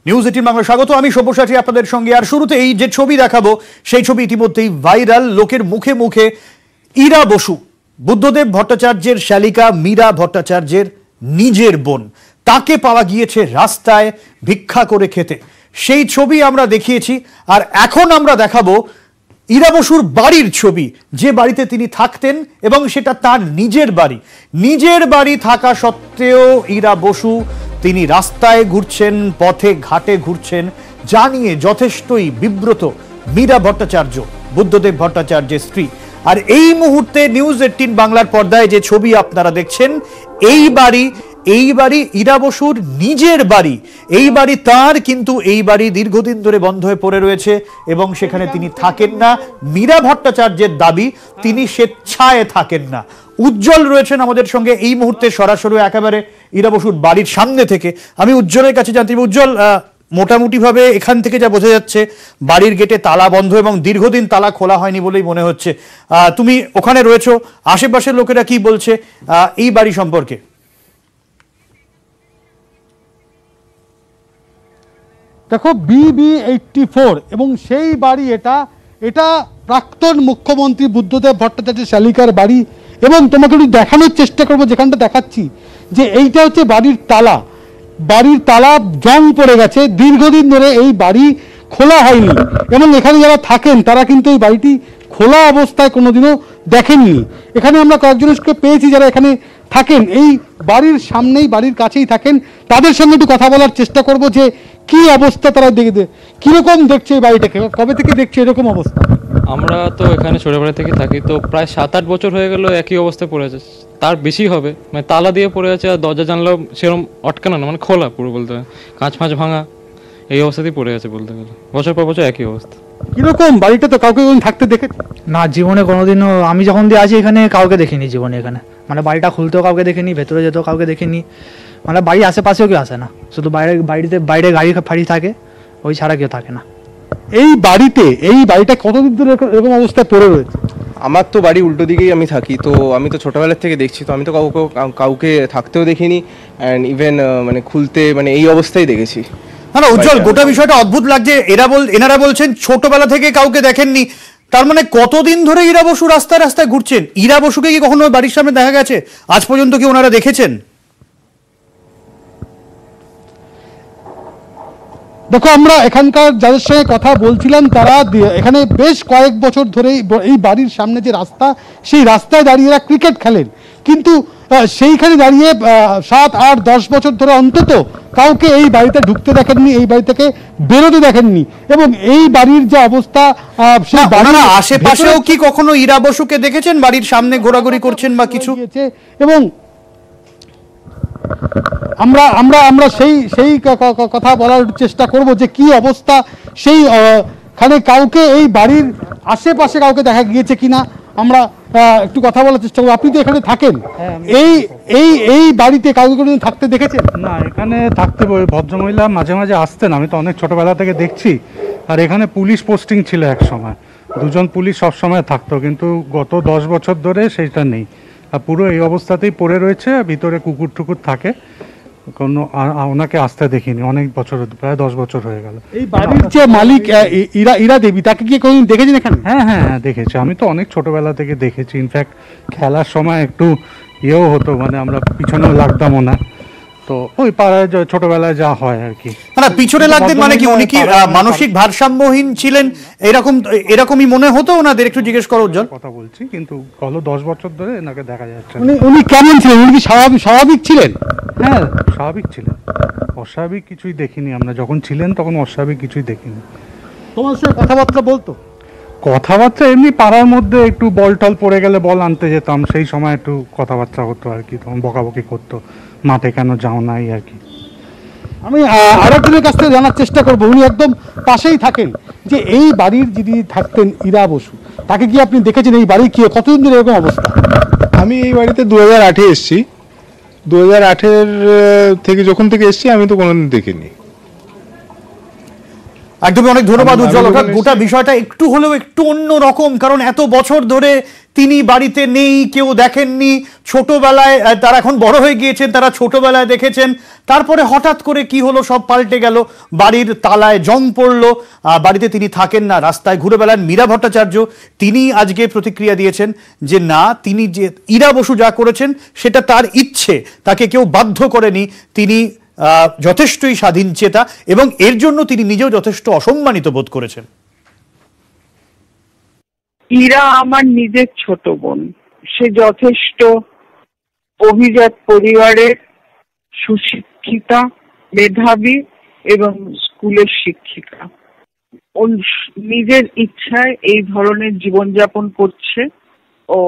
News 18 Bangla স্বাগত। আমি সব্যসাচী আপনাদের সঙ্গে। আর শুরুতে এই যে ছবি দেখাবো সেই ছবি ইতিমধ্যেই ভাইরাল, লোকের মুখে মুখে। ইরা বসু, বুদ্ধদেব ভট্টাচার্যের শালিকা মীরা ভট্টাচার্যের নিজের বোন, তাকে পাওয়া গিয়েছে রাস্তায় ভিক্ষা করে খেতে। সেই ছবি আমরা দেখিয়েছি। আর এখন আমরা দেখাবো ইরা বসুর বাড়ির ছবি, যে বাড়িতে তিনি থাকতেন এবং সেটা তার নিজের বাড়ি। নিজের বাড়ি থাকা সত্ত্বেও ইরা বসু তিনি রাস্তায় ঘুরছেন, পথে ঘাটে ঘুরছেন, যা নিয়ে যথেষ্টই বিব্রত মীরা ভট্টাচার্য, বুদ্ধদেব ভট্টাচার্যের স্ত্রী। আর এই মুহূর্তে নিউজ 18 বাংলার পর্দায় যে ছবি আপনারা দেখছেন, এই বাড়ি ইরা বসুর নিজের বাড়ি। এই বাড়ি তার, কিন্তু এই বাড়ি দীর্ঘদিন ধরে বন্ধ হয়ে পড়ে রয়েছে এবং সেখানে তিনি থাকেন না। মীরা ভট্টাচার্যের দাবি তিনি স্বেচ্ছায় থাকেন না। উজ্জ্বল রয়েছেন আমাদের সঙ্গে এই মুহূর্তে সরাসরি একেবারে ইরা বসুর বাড়ির সামনে থেকে। আমি উজ্জ্বলের কাছে জানতে চাই, উজ্জ্বল, মোটামুটি ভাবে এখান থেকে যা বোঝা যাচ্ছে বাড়ির গেটে তালা বন্ধ এবং দীর্ঘদিন তালা খোলা হয়নি বলেই মনে হচ্ছে। তুমি ওখানে রয়েছো, আশেপাশের লোকেরা কি বলছে এই বাড়ি সম্পর্কে? দেখো, BB84 এবং সেই বাড়ি এটা প্রাক্তন মুখ্যমন্ত্রী বুদ্ধদেব ভট্টাচার্যের শালিকার বাড়ি। এবং তোমাকে একটু দেখানোর চেষ্টা করবো, যেখানটা দেখাচ্ছি যে এইটা হচ্ছে বাড়ির তালা জং পড়ে গেছে। দীর্ঘদিন ধরে এই বাড়ি খোলা হয়নি এবং এখানে যারা থাকেন তারা কিন্তু এই বাড়িটি খোলা অবস্থায় কোনোদিনও দেখেননি। এখানে আমরা কয়েকজনকে পেয়েছি যারা এখানে থাকেন, এই বাড়ির সামনেই, বাড়ির কাছেই থাকেন। তাদের সঙ্গে একটু কথা বলার চেষ্টা করব যে কি অবস্থা তারা কিরকম দেখছে এই বাড়িটাকে, কবে থেকে দেখছে এরকম অবস্থা। আমরা তো এখানে ছোটবেলা থেকে থাকি, তো প্রায় 7-8 বছর হয়ে গেল একই অবস্থায় পড়ে আছে। তার বেশি হবে, মানে তালা দিয়ে পড়ে আছে, আর দরজা জানলাও সেরকম আটকানো না, মানে খোলা পুরো বলতে হয়, কাঁচ ফাঁচ ভাঙা, এই অবস্থাতেই পড়ে আছে বলতে গেলে। বছর পর বছর একই অবস্থা। কিরকম বাড়িটা, তো কাউকে থাকতে দেখেছে না? জীবনে কোনোদিনও আমি যখন দিয়ে আছি এখানে কাউকে দেখিনি জীবনে। এখানে মানে বাড়িটা খুলতেও কাউকে দেখিনি, ভেতরে যেতেও কাউকে দেখিনি। মানে বাড়ির আশেপাশেও কেউ আসে না, শুধু বাইরে গাড়ি ফাড়ি থাকে, ওই ছাড়া কেউ থাকে না। এই বাড়িটা কতদিন ধরে এরকম অবস্থায় পড়ে রয়েছে? আমার তো বাড়ি উল্টো দিকেই আমি থাকি, তো আমি তো ছোটবেলার থেকে দেখছি, তো আমি তো কাউকে থাকতেও দেখিনি, অ্যান্ড ইভেন মানে খুলতে মানে এই অবস্থায় দেখেছি। না উজ্জ্বল, গোটা বিষয়টা অদ্ভুত লাগছে। এনারা বলছেন ছোটবেলা থেকে কাউকে দেখেননি, তার মানে কতদিন ধরে ইরা বসু রাস্তায় রাস্তায় ঘুরছেন? ইরা বসুকে কি কখনো বাড়ির সামনে দেখা গেছে? আজ পর্যন্ত কি ওনারা দেখেছেন? দেখো, আমরা এখানকার যাদের সঙ্গে কথা বলছিলাম তারা এখানে বেশ কয়েক বছর ধরে এই বাড়ির সামনে যে রাস্তা, সেই রাস্তায় দাঁড়িয়ে এরা ক্রিকেট খেলেন, কিন্তু সেইখানে দাঁড়িয়ে 7, 8, 10 বছর ধরে অন্তত কাউকে এই বাড়িতে ঢুকতে দেখেননি, এই বাড়ি থেকে বেরোতে দেখেননি। এবং এই বাড়ির যে অবস্থা, আশেপাশেও কি কখনো ইরা বসুকে দেখেছেন বাড়ির সামনে ঘোরাঘুরি করছেন বা কিছু? এবং আমরা সেই কথা বলার চেষ্টা করব যে কি অবস্থা সেইখানে, কাউকে এই বাড়ির আশেপাশে কাউকে দেখা গিয়েছে কিনা আমরা একটু কথা বলার চেষ্টা করবো। আপনি তো এখানে থাকেন, এই বাড়িতে কাউকে কোনোদিন থাকতে দেখেছেন? না, এখানে থাকতে ভদ্রমহিলা মাঝে মাঝে আসতেন, আমি তো অনেক ছোটবেলা থেকে দেখছি। আর এখানে পুলিশ পোস্টিং ছিল এক সময়, 2জন পুলিশ সবসময় থাকতো, কিন্তু গত 10 বছর ধরে সেইটা নেই। আর পুরো এই অবস্থাতেই পড়ে রয়েছে, ভিতরে কুকুর টুকুর থাকে, কোনো ওনাকে আসতে দেখিনি অনেক বছর, প্রায় 10 বছর হয়ে গেল। এই বাড়ির যে মালিক ইরা দেবী, তাকে কি কোনোদিন দেখেছেন এখানে? হ্যাঁ দেখেছি, আমি তো অনেক ছোটবেলা থেকে দেখেছি। ইনফ্যাক্ট খেলার সময় একটু ইয়েও হতো, মানে আমরা পিছনেও লাগতামও না, তো ওই পাড়ায় ছোটবেলায় যা হয় আর কি। না, পিছনে লাগতেন মানে কি উনি কি মানসিক ভারসাম্যহীন ছিলেন এরকমই মনে হতো ওনাদের? একটু জিজ্ঞেস করো উজ্জ্বল। কথা বলছি, কিন্তু গত 10 বছর ধরে এনাকে দেখা যাচ্ছে। উনি কেমন ছিলেন? উনি কি স্বাভাবিক ছিলেন? হ্যাঁ, স্বাভাবিক ছিলেন, অস্বাভাবিক কিছুই দেখিনি আমরা। যখন ছিলেন তখন অস্বাভাবিক কিছুই দেখিনি। তোমার সাথে কথাবার্তা বলতো? কথাবার্তা এমনি পাড়ার মধ্যে একটু বল টল পড়ে গেলে বল আনতে যেতাম, সেই সময় একটু কথাবার্তা হতো আর কি, তখন বকাবকি করতো, মাঠে কেন যাও নাই আর কি। আমি আরেকজনের কাছ থেকে জানার চেষ্টা করবো, উনি একদম পাশেই থাকেন, যে এই বাড়ির যিনি থাকতেন ইরা বসু, তাকে কি আপনি দেখেছেন? এই বাড়ি কি কতদিন ধরে এরকম অবস্থা? আমি এই বাড়িতে 2008-এ এসেছি। 2008-এর থেকে যখন থেকে এসেছি আমি তো কোনোদিন দেখিনি। একদমই, অনেক ধন্যবাদ উজ্জ্বল। অর্থাৎ গোটা বিষয়টা একটু হলেও একটু অন্য রকম, কারণ এত বছর ধরে তিনি বাড়িতে নেই, কেউ দেখেননি। ছোটবেলায় তারা এখন বড় হয়ে গিয়েছেন, তারা ছোটবেলায় দেখেছেন, তারপরে হঠাৎ করে কি হলো, সব পাল্টে গেল। বাড়ির তালায় জং পড়লো, বাড়িতে তিনি থাকেন না, রাস্তায় ঘুরে বেড়ান। মীরা ভট্টাচার্য তিনি আজকে প্রতিক্রিয়া দিয়েছেন যে না, তিনি যে ইরা বসু যা করেছেন সেটা তার ইচ্ছে, তাকে কেউ বাধ্য করেনি। তিনি যথেষ্টই স্বাধীনচেতা এবং এর জন্য তিনি নিজেও যথেষ্ট অসম্মানিত বোধ করেছেন। ইরা আমার নিজের ছোট বোন, সে যথেষ্ট অভিজাত পরিবারের, সুশিক্ষিতা, মেধাবী এবং স্কুলের শিক্ষিকা। ও নিজের ইচ্ছায় এই ধরনের জীবনযাপন করছে। ও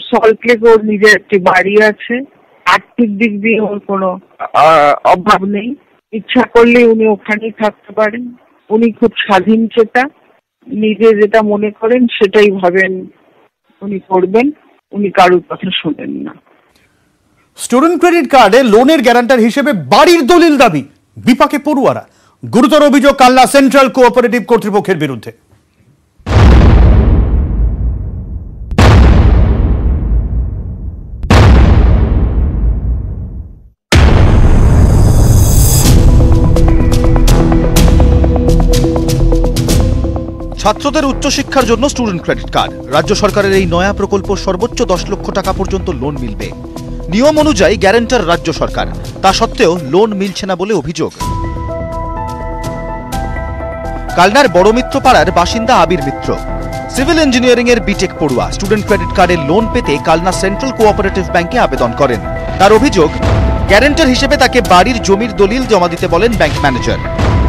সল্টলেকে ওর নিজের একটি বাড়ি আছে, আর্থিক দিক দিয়ে ওর কোনো অভাব নেই। ইচ্ছা করলে উনি ওখানেই থাকতে পারেন। উনি খুব স্বাধীনচেতা, নিজে যেটা মনে করেন সেটাই ভাবেন উনি করবেন, উনি কারোর কথা শোনেন না। স্টুডেন্ট ক্রেডিট কার্ডে লোনের গ্যারান্টার হিসেবে বাড়ির দলিল দাবি, বিপাকে পড়ুয়ারা। গুরুতর অভিযোগ কালনা সেন্ট্রাল কোঅপারেটিভ কর্তৃপক্ষের বিরুদ্ধে। ছাত্রদের উচ্চশিক্ষার জন্য স্টুডেন্ট ক্রেডিট কার্ড। রাজ্য সরকারের এই নয়া প্রকল্প সর্বোচ্চ 10 লক্ষ টাকা পর্যন্ত লোন মিলবে। নিয়ম অনুযায়ী গ্যারান্টার রাজ্য সরকার, তা সত্ত্বেও লোন মিলছে না বলে অভিযোগ। কালনার বড় মিত্র পাড়ার বাসিন্দা আবির মিত্র সিভিল ইঞ্জিনিয়ারিং এর বিটেক পড়ুয়া। স্টুডেন্ট ক্রেডিট কার্ডের লোন পেতে কালনা সেন্ট্রাল কোঅপারেটিভ ব্যাংকে আবেদন করেন। তার অভিযোগ, গ্যারান্টার হিসেবে তাকে বাড়ির জমির দলিল জমা দিতে বলেন ব্যাংক ম্যানেজার।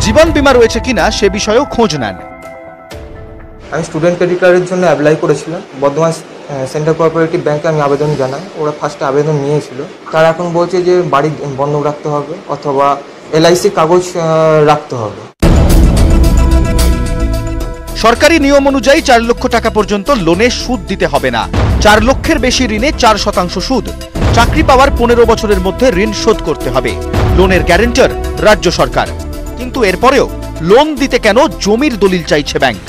জীবন বীমা রয়েছে কিনা সে বিষয়েও খোঁজ নেন। আমি স্টুডেন্ট ক্রেডিট কার্ডের জন্য অ্যাপ্লাই করেছিলাম। বর্ধমান সেন্ট্রাল কোঅপারেটিভ ব্যাংকে আমি আবেদন জানাই। ওরা ফার্স্টে আবেদন নিয়েছিল। তারা এখন বলছে যে বাড়ি বন্ধক রাখতে হবে অথবা এলআইসি কাগজ রাখতে হবে। সরকারি নিয়ম অনুযায়ী 4 লক্ষ টাকা পর্যন্ত লোনে সুদ দিতে হবে না। 4 লক্ষের বেশি ঋণে 4% সুদ। চাকরি পাওয়ার 15 বছরের মধ্যে ঋণ শোধ করতে হবে। লোনের গ্যারান্টার রাজ্য সরকার। কিন্তু এরপরেও লোন দিতে কেন জমির দলিল চাইছে ব্যাংক?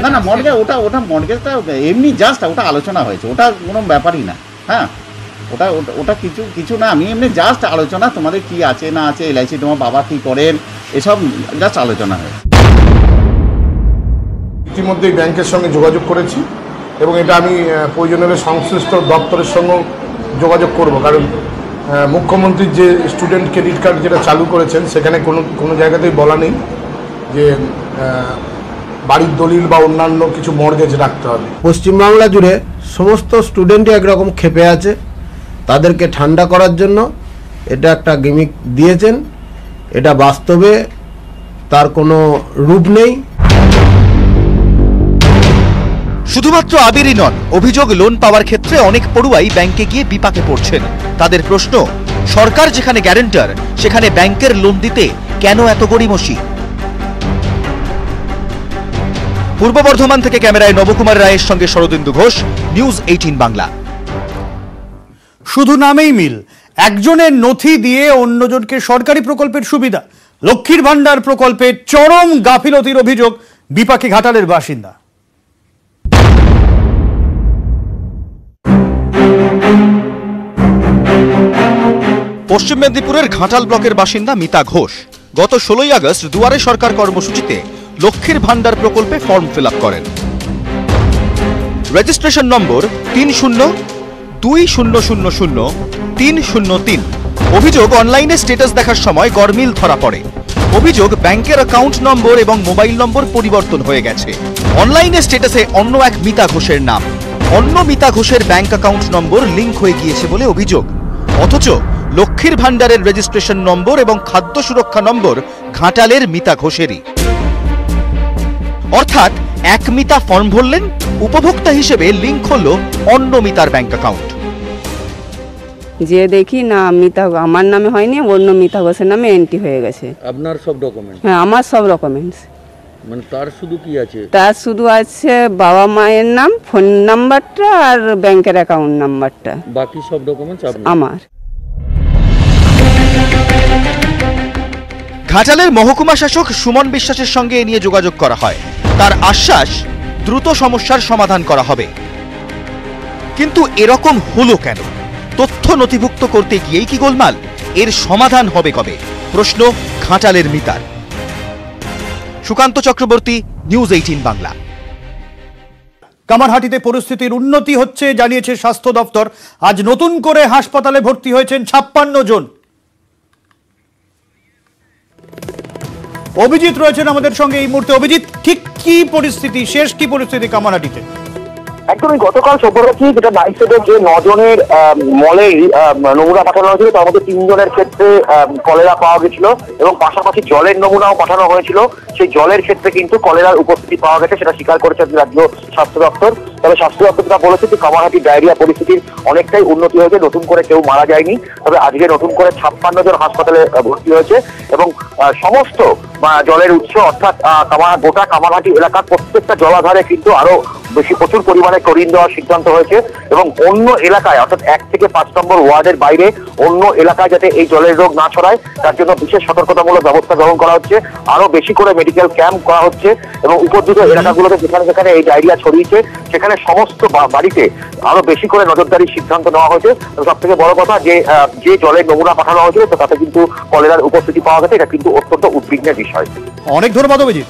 না না, মর্গেজ ওটা মর্গেজটা এমনি জাস্ট ওটা আলোচনা হয়েছে, ওটা কোনো ব্যাপারই না। হ্যাঁ, ওটা কিছু না, আমি এমনি জাস্ট আলোচনা, তোমাদের কি আছে না আছে, এলআইসি তোমার বাবা কি করেন, এসব জাস্ট আলোচনা হয়েছে। ইতিমধ্যেই ব্যাংকের সঙ্গে যোগাযোগ করেছি এবং এটা আমি প্রয়োজন হলে সংশ্লিষ্ট দপ্তরের সঙ্গেও যোগাযোগ করব, কারণ মুখ্যমন্ত্রী যে স্টুডেন্ট ক্রেডিট কার্ড যেটা চালু করেছেন সেখানে কোনো জায়গাতেই বলা নেই যে বাড়ির দলিল বা অন্যান্য কিছু মর্গেজ রাখতে হবে। পশ্চিমবাংলা জুড়ে সমস্ত স্টুডেন্টই একরকম ক্ষেপে আছে। তাদেরকে ঠান্ডা করার জন্য এটা একটা গিমিক দিয়েছেন। এটা বাস্তবে তার কোনো রূপ নেই। শুধুমাত্র আবিরই নন, অভিযোগ লোন পাওয়ার ক্ষেত্রে অনেক পড়ুয়াই ব্যাংকে গিয়ে বিপাকে পড়ছেন। তাদের প্রশ্ন, সরকার যেখানে গ্যারান্টার সেখানে ব্যাংকের লোন দিতে কেন এত গড়িমসি? পূর্ব বর্ধমান থেকে ক্যামেরায় নবকুমার রায়ের সঙ্গে শরদিন্দু ঘোষ, নিউজ 18 বাংলা। শুধু নামেই মিল, একজনের নথি দিয়ে অন্যজনকে সরকারি প্রকল্পের সুবিধা। লক্ষ্মীর ভান্ডার প্রকল্পে চরম গাফিলতির অভিযোগ, বিপাকে ঘাটালের বাসিন্দা। পশ্চিম মেদিনীপুরের ঘাটাল ব্লকের বাসিন্দা মিতা ঘোষ গত 16ই আগস্ট দুয়ারে সরকার কর্মসূচিতে লক্ষ্মীর ভান্ডার প্রকল্পে ফর্ম ফিল আপ করেন। Registration number 3020000303। অভিযোগ, অনলাইনে স্ট্যাটাস দেখার সময় গরমিল ধরা পড়ে। অভিযোগ, ব্যাংকের অ্যাকাউন্ট নম্বর এবং মোবাইল নম্বর পরিবর্তন হয়ে গেছে। অনলাইনে স্ট্যাটাসে অন্য এক মিতা ঘোষের নাম, অন্য মিতা ঘোষের ব্যাংক অ্যাকাউন্ট নম্বর লিংক হয়ে গিয়েছে বলে অভিযোগ। অথচ লক্ষ্মীর ভান্ডারের রেজিস্ট্রেশন নম্বর এবং খাদ্য সুরক্ষা নম্বর ঘাটালের মিতা ঘোষেরই। অর্থাৎ এক মিতা ফর্ম ভরলেন, উপভোক্তা হিসেবে লিংক হলো অন্য মিতার ব্যাংক অ্যাকাউন্ট। যে দেখি না, মিতা আমার নামে হয়নি, অন্য মিতা ঘোষের নামে এন্ট্রি হয়ে গেছে। আপনার সব ডকুমেন্ট? হ্যাঁ, আমার সব ডকুমেন্টস। মানে তার শুধু কি আছে? তার শুধু আছে বাবা মায়ের নাম, ফোন নাম্বারটা আর ব্যাংকের অ্যাকাউন্ট নাম্বারটা। বাকি সব ডকুমেন্টস আমার। ঘাটালের মহকুমা শাসক সুমন বিশ্বাসের সঙ্গে এ নিয়ে যোগাযোগ করা হয়। তার আশ্বাস দ্রুত সমস্যার সমাধান করা হবে। কিন্তু এরকম হলো কেন? তথ্য নথিভুক্ত করতে গিয়েই কি গোলমাল? এর সমাধান হবে কবে? প্রশ্ন ঘাটালের মিতার। সুকান্ত চক্রবর্তী, নিউজ 18 বাংলা। কামারহাটিতে পরিস্থিতির উন্নতি হচ্ছে জানিয়েছে স্বাস্থ্য দপ্তর। আজ নতুন করে হাসপাতালে ভর্তি হয়েছেন 56 জন। অভিজিৎ রয়েছেন আমাদের সঙ্গে এই মুহূর্তে। অভিজিৎ, ঠিক কি পরিস্থিতি, শেষ কি পরিস্থিতি কামারহাটিতে? একদমই গতকাল শুভরাত্রি যেটা নাইসেডের যে 9 জনের মলের নমুনা পাঠানো হয়েছিল তার মধ্যে 3 জনের ক্ষেত্রে কলেরা পাওয়া গেছিল এবং পাশাপাশি জলের নমুনাও পাঠানো হয়েছিল। সেই জলের ক্ষেত্রে কিন্তু কলেরার উপস্থিতি পাওয়া গেছে, সেটা স্বীকার করেছে রাজ্য স্বাস্থ্য দপ্তর। তবে স্বাস্থ্য দপ্তর যেটা বলেছে যে কামারহাটি ডায়রিয়া পরিস্থিতির অনেকটাই উন্নতি হয়েছে, নতুন করে কেউ মারা যায়নি। তবে আজকে নতুন করে 56 জন হাসপাতালে ভর্তি হয়েছে এবং সমস্ত জলের উৎস অর্থাৎ গোটা কামারহাটি এলাকার প্রত্যেকটা জলাধারে কিন্তু আরো বেশি প্রচুর পরিমাণে ক্লোরিন দেওয়ার সিদ্ধান্ত হয়েছে এবং অন্য এলাকায় অর্থাৎ 1 থেকে 5 নম্বর ওয়ার্ডের বাইরে অন্য এলাকায় যাতে এই জলের রোগ না ছড়ায় তার জন্য বিশেষ সতর্কতামূলক ব্যবস্থা গ্রহণ করা হচ্ছে। আরো বেশি করে মেডিকেল ক্যাম্প করা হচ্ছে এবং উপদ্রুত এলাকাগুলোতে যেখানে যেখানে এই ডায়রিয়া ছড়িয়েছে সেখানে সমস্ত বাড়িতে আরো বেশি করে নজরদারির সিদ্ধান্ত নেওয়া হয়েছে। সব থেকে বড় কথা যে জলের নমুনা পাঠানো হয়েছিল তো তাতে কিন্তু কলেরার উপস্থিতি পাওয়া গেছে, এটা কিন্তু অত্যন্ত উদ্বিগ্নের বিষয়। অনেক ধন্যবাদ অভিজিৎ।